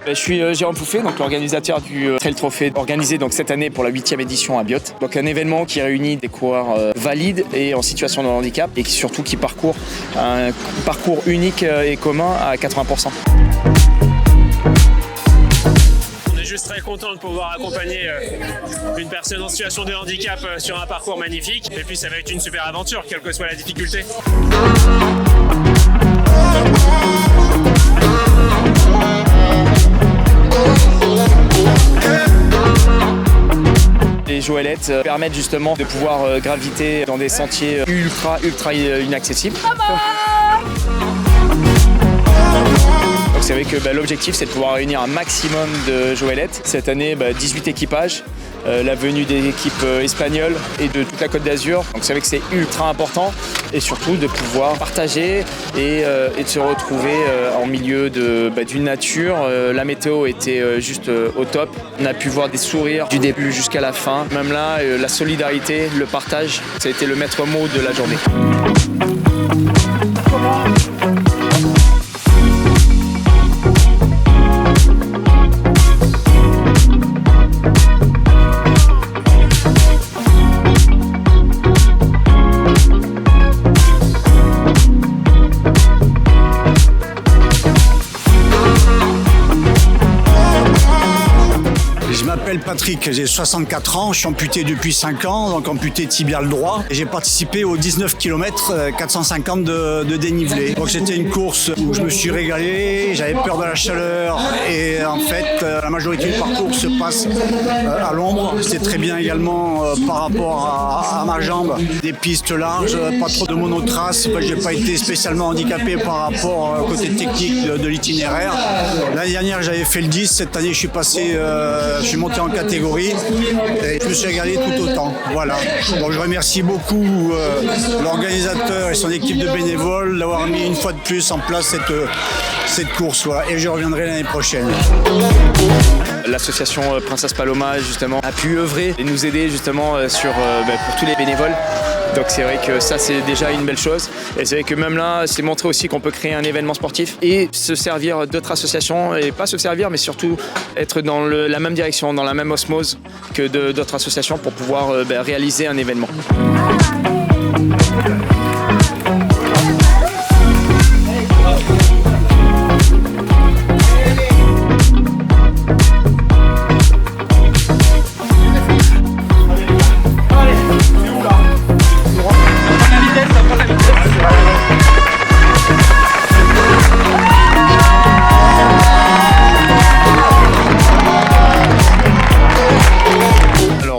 Je suis Jérôme Fouffet, donc l'organisateur du Trail Trophy organisé donc cette année pour la 8e édition à Biot. Donc un événement qui réunit des coureurs valides et en situation de handicap et surtout qui parcourt un parcours unique et commun à 80%. On est juste très content de pouvoir accompagner une personne en situation de handicap sur un parcours magnifique. Et puis ça va être une super aventure, quelle que soit la difficulté. Les joëlettes permettent justement de pouvoir graviter dans des sentiers ultra inaccessibles. Donc c'est vrai que l'objectif c'est de pouvoir réunir un maximum de joëlettes. Cette année 18 équipages, la venue des équipes espagnoles et de toute la Côte d'Azur. Donc c'est vrai que c'est ultra important et surtout de pouvoir partager et de se retrouver en milieu d'une nature. La météo était juste au top. On a pu voir des sourires du début jusqu'à la fin. Même là, la solidarité, le partage, ça a été le maître mot de la journée. Je m'appelle Patrick, j'ai 64 ans, je suis amputé depuis 5 ans, donc amputé tibial droit. Et j'ai participé aux 19 km 450 de dénivelé. Donc c'était une course où je me suis régalé, j'avais peur de la chaleur et en fait la majorité du parcours se passe à l'ombre. C'était très bien également par rapport à ma jambe. Des pistes larges, pas trop de monotrace, j'ai pas été spécialement handicapé par rapport au côté technique de l'itinéraire. L'année dernière j'avais fait le 10, cette année je suis monté en catégorie et je me suis régalé tout autant. Voilà. Donc je remercie beaucoup l'organisateur et son équipe de bénévoles d'avoir mis une fois de plus en place cette course. Voilà. Et je reviendrai l'année prochaine. L'association Princesse Paloma justement a pu œuvrer et nous aider justement pour tous les bénévoles. Donc c'est vrai que ça c'est déjà une belle chose et c'est vrai que même là c'est montrer aussi qu'on peut créer un événement sportif et se servir d'autres associations et pas se servir mais surtout être dans la même direction, dans la même osmose que d'autres associations pour pouvoir réaliser un événement.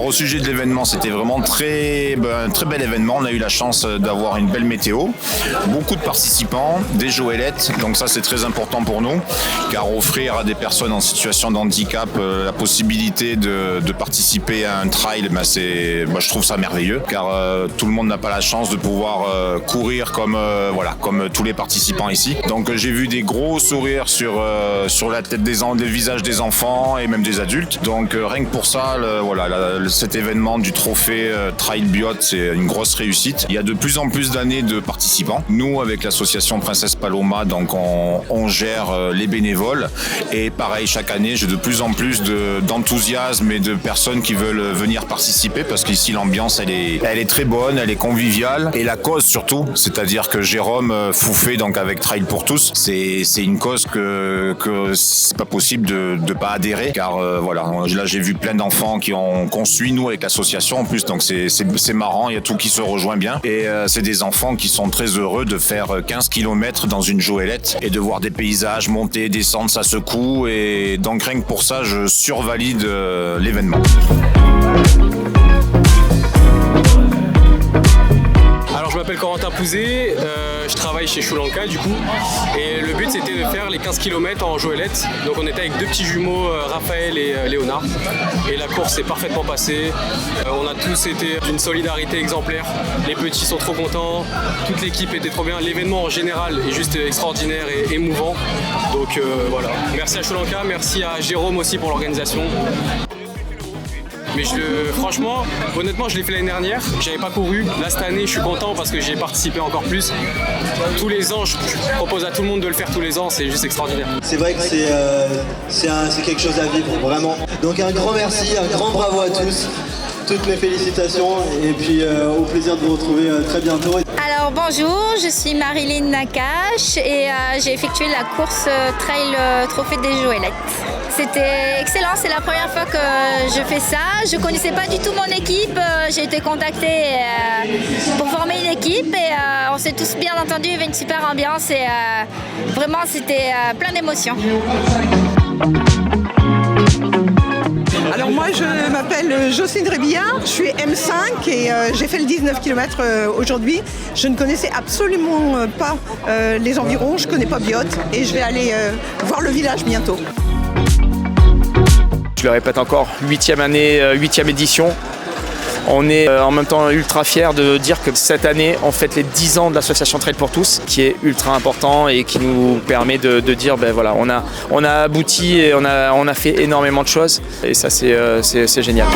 Au sujet de l'événement, c'était vraiment un très bel événement. On a eu la chance d'avoir une belle météo, beaucoup de participants, des joëlettes, donc ça c'est très important pour nous, car offrir à des personnes en situation de handicap la possibilité de participer à un trail, je trouve ça merveilleux, car tout le monde n'a pas la chance de pouvoir courir comme tous les participants ici. Donc j'ai vu des gros sourires sur la tête des visages des enfants et même des adultes. Donc rien que pour ça, cet événement du trophée Trail Biot, c'est une grosse réussite. Il y a de plus en plus d'années de participants. Nous, avec l'association Princesse Paloma, donc on gère les bénévoles. Et pareil, chaque année, j'ai de plus en plus d'enthousiasme et de personnes qui veulent venir participer parce qu'ici, l'ambiance, elle est très bonne, elle est conviviale. Et la cause surtout, c'est-à-dire que Jérôme Fouffet, donc avec Trail pour tous, c'est une cause que c'est pas possible de pas adhérer. Car là, j'ai vu plein d'enfants qu'on suit nous avec l'association en plus, donc c'est marrant, il y a tout qui se rejoint bien et c'est des enfants qui sont très heureux de faire 15 km dans une joëlette et de voir des paysages monter, descendre, ça secoue et donc rien que pour ça je survalide l'événement. Alors je m'appelle Corentin Pouzet, je travaille chez Choulanka du coup et le but c'était de faire les 15 km en joëlette. Donc on était avec deux petits jumeaux, Raphaël et Léonard, et la course s'est parfaitement passée. On a tous été d'une solidarité exemplaire, les petits sont trop contents, toute l'équipe était trop bien, l'événement en général est juste extraordinaire et émouvant. Donc voilà, merci à Choulanka, merci à Jérôme aussi pour l'organisation. Mais franchement, honnêtement, je l'ai fait l'année dernière. J'avais pas couru. Là, cette année, je suis content parce que j'ai participé encore plus. Tous les ans, je propose à tout le monde de le faire tous les ans. C'est juste extraordinaire. C'est vrai que c'est quelque chose à vivre, vraiment. Donc un grand merci, un grand bravo à tous. Toutes mes félicitations et puis au plaisir de vous retrouver très bientôt. Alors bonjour, je suis Marilyn Nakache et j'ai effectué la course Trail Trophée des Joëlettes. C'était excellent, c'est la première fois que je fais ça. Je ne connaissais pas du tout mon équipe, j'ai été contactée pour former une équipe et on s'est tous bien entendus, il y avait une super ambiance et vraiment c'était plein d'émotions. Alors moi je m'appelle Jocelyne Rébillard, je suis M5 et j'ai fait le 19 km aujourd'hui. Je ne connaissais absolument pas les environs, je ne connais pas Biote et je vais aller voir le village bientôt. Je le répète encore, 8e année, 8e édition. On est en même temps ultra fiers de dire que cette année, on fête les 10 ans de l'association Trail pour tous, qui est ultra important et qui nous permet de dire, ben voilà, on a abouti et on a fait énormément de choses. Et ça, c'est génial.